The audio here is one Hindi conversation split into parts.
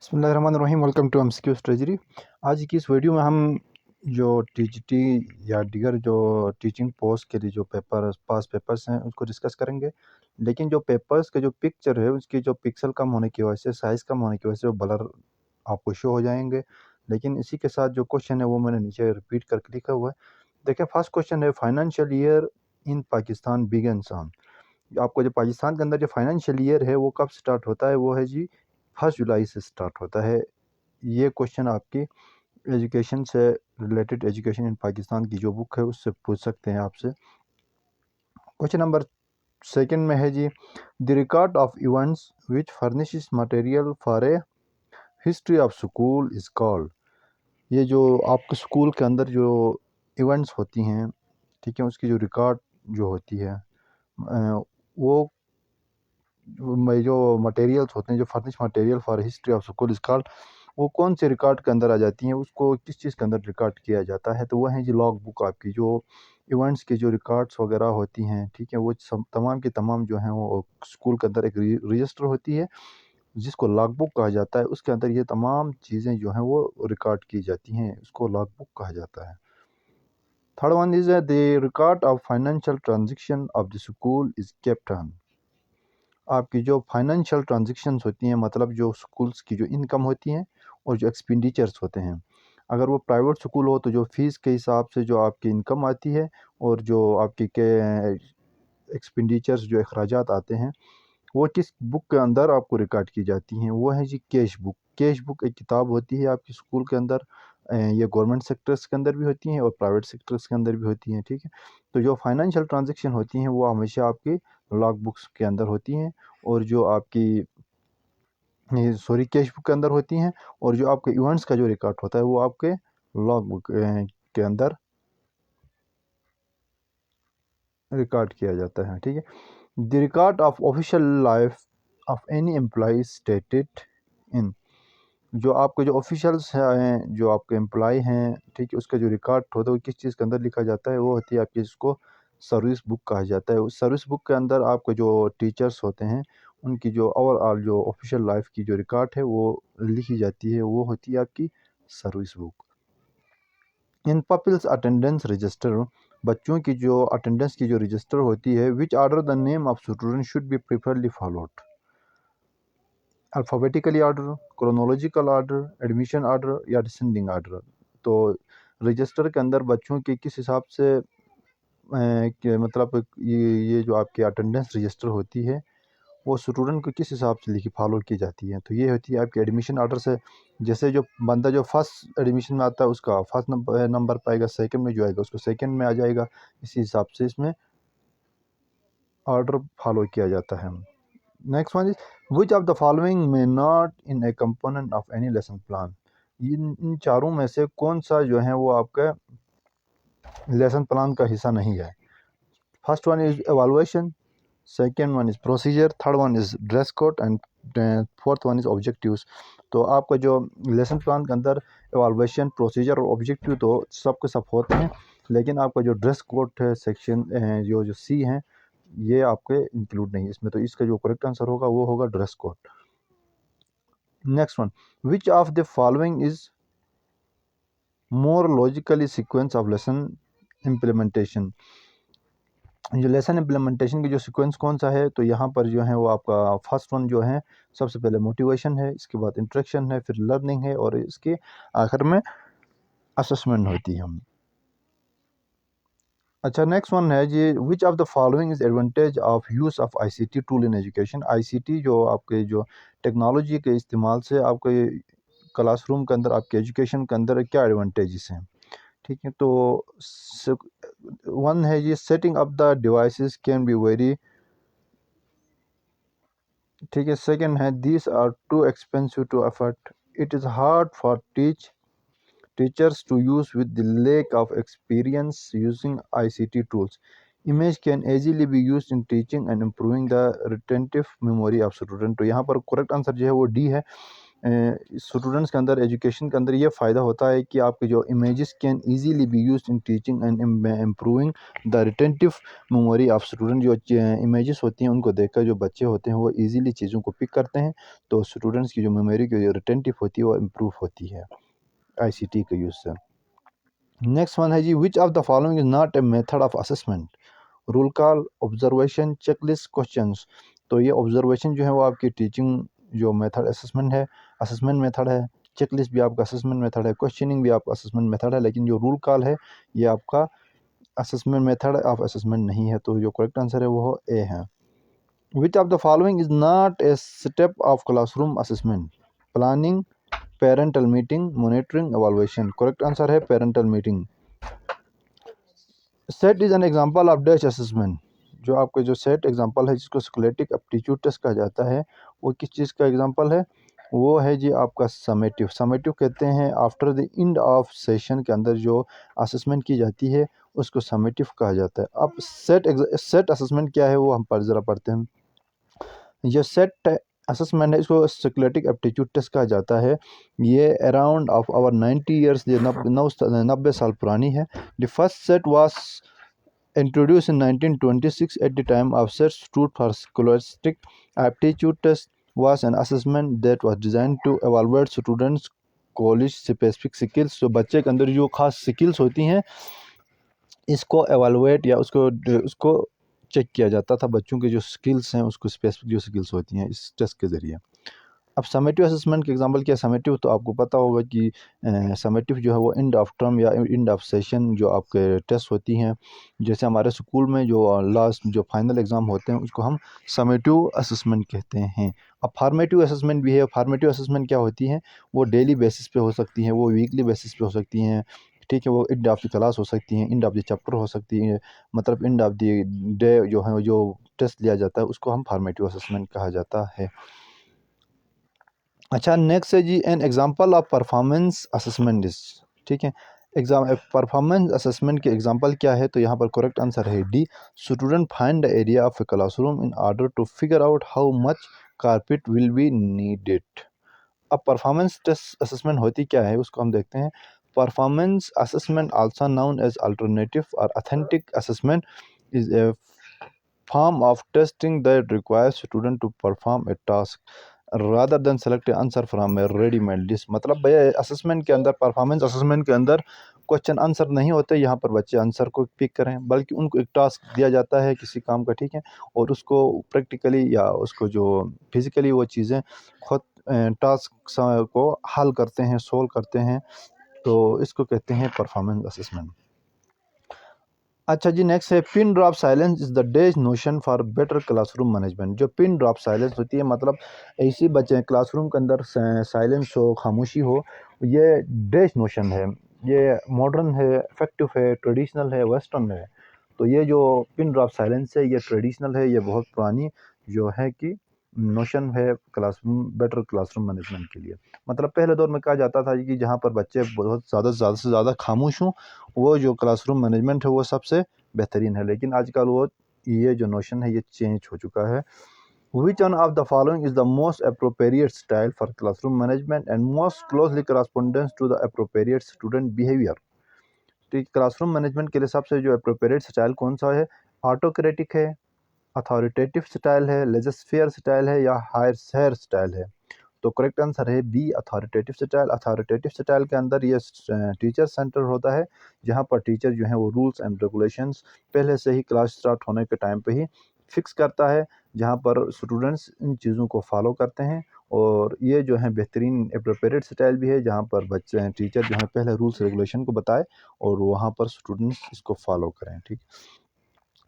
बिस्मिल्लाहिर्रहमानिर्रहीम। Welcome to MCQ treasury. आज की इस वीडियो में हम जो टीजीटी या दीगर जो टीचिंग पोस्ट के लिए जो पास पेपर्स हैं उसको डिस्कस करेंगे। लेकिन जो पेपर्स के जो पिक्चर है उसकी जो पिक्सल कम होने की वजह से, साइज़ कम होने की वजह से वो ब्लर आपको शो हो जाएंगे। लेकिन इसी के साथ जो क्वेश्चन है वो मैंने नीचे रिपीट करके लिखा हुआ है। देखिए, फर्स्ट क्वेश्चन है, financial year in Pakistan begins on. आपको जो पाकिस्तान के अंदर जो फाइनेंशियल ईयर है वो कब स्टार्ट होता है, वो है जी 1 जुलाई से स्टार्ट होता है। ये क्वेश्चन आपकी एजुकेशन से रिलेटेड, एजुकेशन इन पाकिस्तान की जो बुक है उससे पूछ सकते हैं आपसे। क्वेश्चन नंबर सेकंड में है जी, the record of events which furnishes material for a history of school is called. ये जो आपके स्कूल के अंदर जो इवेंट्स होती हैं, ठीक है, उसकी जो रिकॉर्ड जो होती है वो जो मटेरियल्स होते हैं, जो furnish material for history of school is called, वो कौन से रिकॉर्ड के अंदर आ जाती हैं, उसको किस चीज़ के अंदर रिकॉर्ड किया जाता है। तो वह है जी लॉग बुक। आपकी जो इवेंट्स की जो रिकॉर्ड्स वगैरह होती हैं, ठीक है, वो तमाम की तमाम जो हैं वो स्कूल के अंदर एक रजिस्टर होती है जिसको लॉग बुक कहा जाता है। उसके अंदर ये तमाम चीज़ें जो हैं वो रिकॉर्ड की जाती हैं, उसको लॉग बुक कहा जाता है। Third one is the record of financial transaction of the school is kept on. आपकी जो फाइनेंशियल ट्रांजेक्शन्स होती हैं, मतलब जो स्कूल्स की जो इनकम होती हैं और जो एक्सपेंडिचर्स होते हैं। अगर वो प्राइवेट स्कूल हो तो जो फ़ीस के हिसाब से जो आपकी इनकम आती है और जो आपकी के एक्सपेंडिचर्स जो अखराजात आते हैं, वो किस बुक के अंदर आपको रिकॉर्ड की जाती हैं, वो है जी कैश बुक। कैश बुक एक किताब होती है आपकी स्कूल के अंदर। ये गवर्नमेंट सेक्टर्स के अंदर भी होती हैं और प्राइवेट सेक्टर्स के अंदर भी होती हैं, ठीक है। तो जो फाइनेंशियल ट्रांजेक्शन होती हैं वो हमेशा आपकी लॉग बुक्स के अंदर होती हैं, और जो आपकी कैश बुक के अंदर होती हैं, और जो आपके इवेंट्स का जो रिकॉर्ड होता है वो आपके लॉग बुक के अंदर रिकॉर्ड किया जाता है, ठीक है। The record of official life of any employ stated in. जो आपके जो ऑफिशियल्स हैं, जो आपके एम्प्लॉय हैं, ठीक है, उसका जो रिकॉर्ड होता है वो किस चीज़ के अंदर लिखा जाता है, वो होती है आपकी, इसको सर्विस बुक कहा जाता है। उस सर्विस बुक के अंदर आपके जो टीचर्स होते हैं उनकी जो ओवरऑल जो ऑफिशियल लाइफ की जो रिकॉर्ड है वो लिखी जाती है, वो होती है आपकी service book. In pupils attendance register, बच्चों की जो अटेंडेंस की जो रजिस्टर होती है, which order the name of student should be preferably followed. Alphabetically order, chronological order, admission order या डिसेंडिंग ऑर्डर। तो रजिस्टर के अंदर बच्चों के किस हिसाब से कि मतलब ये जो आपकी अटेंडेंस रजिस्टर होती है वो स्टूडेंट को किस हिसाब से लिखी फॉलो की जाती है। तो ये होती है आपकी एडमिशन ऑर्डर से। जैसे जो बंदा जो फर्स्ट एडमिशन में आता है उसका फर्स्ट नंबर पाएगा, सेकंड में जो आएगा उसको सेकंड में आ जाएगा। इसी हिसाब से इसमें ऑर्डर फॉलो किया जाता है। Next one is, which of the following में not in a component of any lesson plan. इन चारों में से कौन सा जो है वो आपका लेसन प्लान का हिस्सा नहीं है। First one is evaluation, second one is procedure, third one is dress code and fourth one is objectives. तो आपका जो लेसन प्लान के अंदर एवालुएशन, प्रोसीजर और ऑब्जेक्टिव तो सब के सब होते हैं, लेकिन आपका जो ड्रेस कोड है सेक्शन जो सी हैं ये आपके इंक्लूड नहीं है इसमें। तो इसका जो करेक्ट आंसर होगा वो होगा dress code. Next one, which of the following is more logically sequence of lesson implementation. जो लेसन इम्प्लीमेंटेशन की जो सीक्वेंस कौन सा है, तो यहाँ पर जो है वो आपका फर्स्ट वन जो है सबसे पहले मोटिवेशन है, इसके बाद इंट्रैक्शन है, फिर लर्निंग है, और इसके आखिर में असेसमेंट होती है। अच्छा, नेक्स्ट वन है जी, which of the following is advantage of use of ICT tool in education. ICT जो आपके जो टेक्नोलॉजी के इस्तेमाल से आपके क्लासरूम के अंदर, आपके एजुकेशन के अंदर क्या एडवांटेजेस हैं, ठीक है। तो वन है ये, setting up the devices can be very, ठीक है। सेकंड है, this are too expensive to afford, it is hard for teachers to use with the lack of experience using ICT tools. Image can easily be use in teaching and improving the retentive memory of student. तो यहाँ पर करेक्ट आंसर जो है वो डी है। स्टूडेंट्स के अंदर, एजुकेशन के अंदर ये फ़ायदा होता है कि आपके जो images can easily be used in teaching and improving the retentive memory of student. जो इमेजेस होती हैं उनको देखकर जो बच्चे होते हैं वो इजीली चीज़ों को पिक करते हैं, तो स्टूडेंट्स की जो मेमोरी की जो रिटेंटिव होती है वो इम्प्रूव होती है आईसीटी के यूज़ से। नेक्स्ट वन है जी, which of the following is not a method of assessment? Roll call, observation, checklist, questions. तो ये ऑब्जर्वेशन जो है वो आपकी टीचिंग जो मेथड असेसमेंट मेथड है। चेकलिस्ट भी आपका असेसमेंट मेथड है, क्वेश्चनिंग भी आपका असेसमेंट मेथड है, लेकिन जो रूल कॉल है ये आपका असेसमेंट मेथड ऑफ असेसमेंट नहीं है। तो जो करेक्ट आंसर है वो ए है। Which of the following is not a step of classroom assessment? Planning, parental meeting, monitoring, evaluation. Correct answer है parental meeting. Set is an example of dash assessment. जो आपका जो सेट एग्जांपल है जिसको स्कोलेटिक एप्टीट्यूड टेस्ट कहा जाता है, वो किस चीज़ का एग्जांपल है? वो है जी आपका समेटिव। समेटिव कहते हैं after the end of session के अंदर जो असेसमेंट की जाती है उसको समेटिव कहा जाता है। अब सेट असेसमेंट क्या है वो हम पर ज़रा पढ़ते हैं। जो सेट असेसमेंट है इसको स्कोलेटिक एप्टीट्यूड टेस्ट कहा जाता है। ये अराउंड ऑफ आवर 90 ईयर्स, ये 90 साल पुरानी है। The first set was introduced in 1926 at the time of set stood for scholastic aptitude test was an assessment that was designed to evaluate students college specific skills. जो बच्चे के अंदर जो खास स्किल्स होती हैं इसको एवालुएट या उसको चेक किया जाता था। बच्चों के जो स्किल्स हैं उसको स्पेसिफिक जो स्किल्स होती हैं इस टेस्ट के ज़रिए। अब समेटिव असेसमेंट के एग्जांपल क्या? समेटिव तो आपको पता होगा कि समेटिव जो है वो एंड ऑफ टर्म या एंड ऑफ सेशन जो आपके टेस्ट होती हैं, जैसे हमारे स्कूल में जो लास्ट जो फाइनल एग्ज़ाम होते हैं उसको हम समेटिव असेसमेंट कहते हैं। अब फार्मेटिव असेसमेंट भी है। फार्मेटिव असेसमेंट क्या होती हैं? वो डेली बेसिस पे हो सकती हैं, वो वीकली बेसिस पे हो सकती हैं, ठीक है। वो एंड ऑफ द क्लास हो सकती हैं, एंड ऑफ द चैप्टर हो सकती है, मतलब एंड ऑफ द डे जो है जो टेस्ट लिया जाता है उसको हम फार्मेटिव असेसमेंट कहा जाता है। अच्छा, नेक्स्ट है जी, an example of performance assessment is, ठीक है। परफॉर्मेंस असेसमेंट के एग्जांपल क्या है? तो यहाँ पर करेक्ट आंसर है D, student find the area of a classroom in order to figure out how much carpet will be needed. अब परफॉर्मेंस टेस्ट असेसमेंट होती क्या है उसको हम देखते हैं। Performance assessment also known as alternative और authentic assessment is a form of testing that requires student to perform a task rather than select an answer from a ready-made list। मतलब भैया असेसमेंट के अंदर, परफॉर्मेंस असेसमेंट के अंदर क्वेश्चन आंसर नहीं होते यहाँ पर बच्चे आंसर को पिक करें, बल्कि उनको एक टास्क दिया जाता है किसी काम का, ठीक है, और उसको प्रैक्टिकली या उसको जो फिजिकली वो चीज़ें खुद टास्क को हल करते हैं, सोल्व करते हैं, तो इसको कहते हैं परफॉर्मेंस असेसमेंट। अच्छा जी, नेक्स्ट है pin drop silence is the days notion for better classroom management. जो पिन ड्रॉप साइलेंस होती है, मतलब ऐसी बच्चे क्लासरूम के अंदर साइलेंस हो, खामोशी हो, ये डेज नोशन है। ये मॉडर्न है, इफेक्टिव है, ट्रेडिशनल है, वेस्टर्न है। तो ये जो पिन ड्रॉप साइलेंस है ये ट्रेडिशनल है, ये बहुत पुरानी जो है कि नोशन है क्लासरूम, बेटर क्लासरूम मैनेजमेंट के लिए। मतलब पहले दौर में कहा जाता था कि जहाँ पर बच्चे बहुत ज़्यादा से ज़्यादा खामोश हों वो जो क्लासरूम मैनेजमेंट है वो सबसे बेहतरीन है, लेकिन आजकल वो ये जो नोशन है ये चेंज हो चुका है। Which one of the following is the most appropriate style for classroom management and most closely corresponds to the appropriate student behavior? तो क्लासरूम मैनेजमेंट के लिए सबसे जो अप्रोप्रिएट स्टाइल कौन सा है? ऑटोक्रेटिक है, अथॉरिटेटिव स्टाइल है, लेजर स्टाइल है, या हायर स्टाइल है? तो करेक्ट आंसर है B, authoritative style. Authoritative style के अंदर ये टीचर सेंटर होता है, जहाँ पर टीचर जो है वो रूल्स एंड रेगुलेशंस पहले से ही क्लास स्टार्ट होने के टाइम पे ही फिक्स करता है, जहाँ पर स्टूडेंट्स इन चीज़ों को फॉलो करते हैं। और ये जो है बेहतरीन अप्रोप्रिएट स्टाइल भी है, जहाँ पर बच्चे टीचर जो है पहले रूल्स रेगुलेशन को बताए और वहाँ पर स्टूडेंट्स इसको फॉलो करें, ठीक।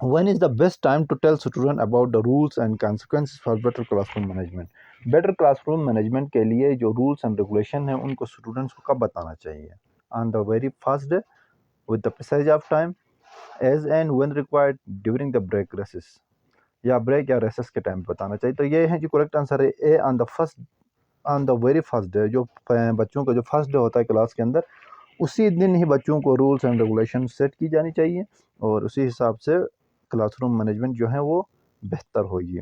When is the best time to tell student about the rules and consequences for better classroom management? Better classroom management के लिए जो रूल्स एंड रेगुलेशन है उनको स्टूडेंट्स को कब बताना चाहिए? On the very first day, with the passage of time, as and when required, during the break recess, या ब्रेक या रेसेस के टाइम बताना चाहिए। तो ये है जो करेक्ट आंसर है A, on the very first day. जो बच्चों का जो फर्स्ट डे होता है क्लास के अंदर, उसी दिन ही बच्चों को रूल्स एंड रेगुलेशन सेट की जानी चाहिए और उसी हिसाब से क्लासरूम मैनेजमेंट जो है वो बेहतर होगी।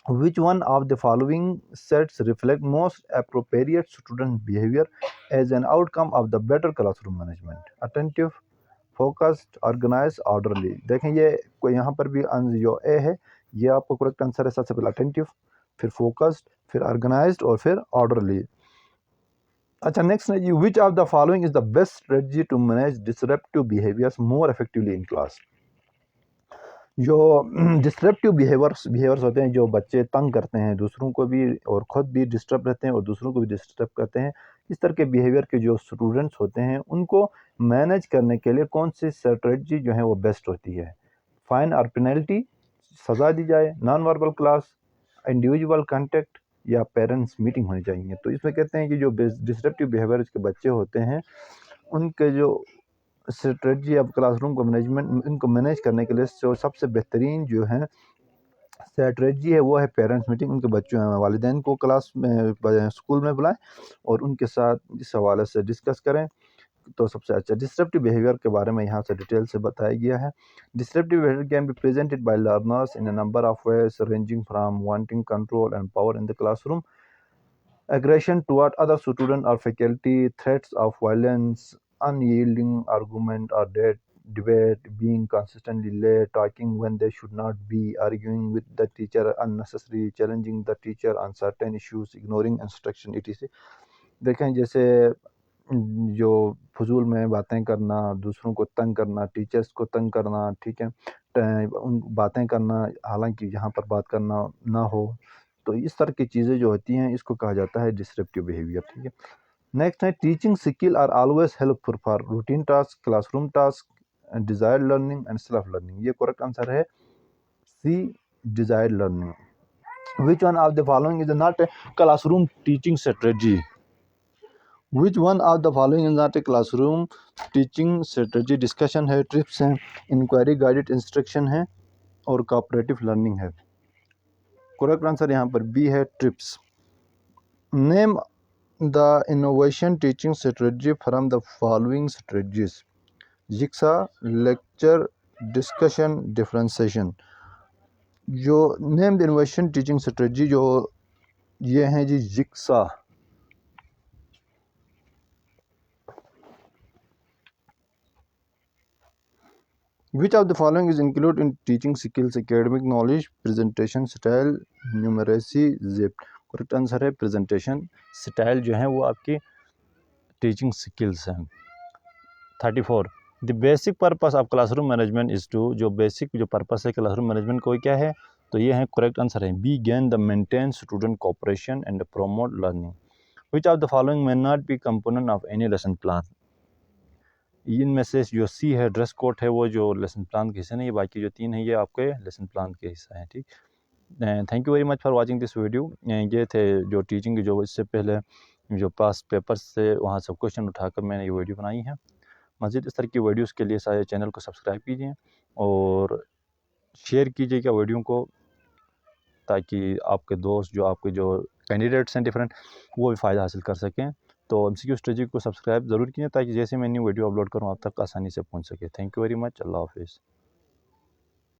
Which one of the following sets reflect most appropriate student behavior as an outcome of the better classroom management? Attentive, focused, organized, orderly. देखें ये कोई यहाँ पर भी जो ए है ये आपको करेक्ट आंसर है। सबसे पहले अटेंटिव, फिर फोकस्ड, फिर ऑर्गेनाइज्ड और फिर ऑर्डरली। अच्छा नेक्स्ट है जी, which of the following is the best strategy to manage disruptive behaviours more effectively in class? जो डिस्ट्रप्टिव बिहेवियर्स होते हैं, जो बच्चे तंग करते हैं दूसरों को भी और ख़ुद भी डिस्टर्ब रहते हैं और दूसरों को भी डिस्टर्ब करते हैं, इस तरह के बिहेवियर के जो स्टूडेंट्स होते हैं उनको मैनेज करने के लिए कौन सी स्ट्रेटजी जो है वो बेस्ट होती है? फाइन और पेनल्टी, सज़ा दी जाए, non verbal class, individual contact या पेरेंट्स मीटिंग होनी चाहिए? तो इसमें कहते हैं कि जो डिस्ट्रप्टिव बिहेवियर के बच्चे होते हैं उनके जो स्ट्रेटजी अब क्लासरूम को मैनेजमेंट इनको मैनेज करने के लिए जो सबसे बेहतरीन जो है स्ट्रेटजी है वो है पेरेंट्स मीटिंग। उनके बच्चों वालिदैन को क्लास में स्कूल में बुलाएं और उनके साथ इस हवाले से डिस्कस करें तो सबसे अच्छा। डिस्ट्रप्टिव बिहेवियर के बारे में यहाँ से डिटेल से बताया गया है। Disruptive behaviour can be presented by learners in a number of ways ranging from wanting control and power in the classroom, aggression toward other students or faculty, threats of violence, unyielding argument or debate, being consistently late, talking when they should not be, arguing with the teacher unnecessarily, challenging the teacher on certain issues, ignoring instruction, etc. देखें जैसे जो फजूल में बातें करना, दूसरों को तंग करना, टीचर्स को तंग करना, ठीक है, उन बातें करना हालांकि यहाँ पर बात करना ना हो, तो इस तरह की चीज़ें जो होती हैं इसको कहा जाता है डिस्ट्रप्टिव बिहेवियर। ठीक है, नेक्स्ट है teaching skill are always helpful for routine task, classroom task, desired learning and self learning. ये करेक्ट आंसर है C, desired learning. Which one of the following is not a classroom teaching strategy? Which one of the following is not a classroom teaching strategy? Discussion है, ट्रिप्स हैं, इंक्वायरी गाइडेड इंस्ट्रक्शन है और कोऑपरेटिव लर्निंग है। करेक्ट आंसर यहाँ पर बी है, trips. Name the innovation teaching strategy from the following strategies: jigsaw, lecture, discussion, differentiation. जो name the innovation teaching strategy जो ये हैं जी jigsaw. Which of the following is included in teaching skills: academic knowledge, presentation style, numeracy, zip? Correct answer है प्रेजेंटेशन स्टाइल जो है वो आपकी टीचिंग स्किल्स हैं। 34 the basic purpose of classroom management is to, जो बेसिक जो पर्पस है क्लासरूम मैनेजमेंट को क्या है? तो ये है करेक्ट आंसर है B, gain the maintain student cooperation and promote learning. Which of the following may not be component of any lesson plan? इनमें से जो सी है ड्रेस कोड है वो जो लेसन प्लान के हिस्से नहीं है, बाकी जो तीन है ये आपके लेसन प्लान के हिस्सा है। ठीक, thank you very much for watching this video. ये थे जो टीचिंग जो इससे पहले जो पास पेपर्स से वहाँ सब क्वेश्चन उठाकर मैंने ये वीडियो बनाई है। मज़ीद इस तरह की वीडियोस के लिए सारे चैनल को सब्सक्राइब कीजिए और शेयर कीजिएगा वीडियो को, ताकि आपके दोस्त जो आपके जो कैंडिडेट्स हैं डिफरेंट वो भी फ़ायदा हासिल कर सकें। तो MCQ स्ट्रेटजी को सब्सक्राइब ज़रूर कीजिए ताकि जैसे मैं न्यू वीडियो अपलोड करूँ आप तक आसानी से पहुँच सके। Thank you very much. Allah हाफिज़।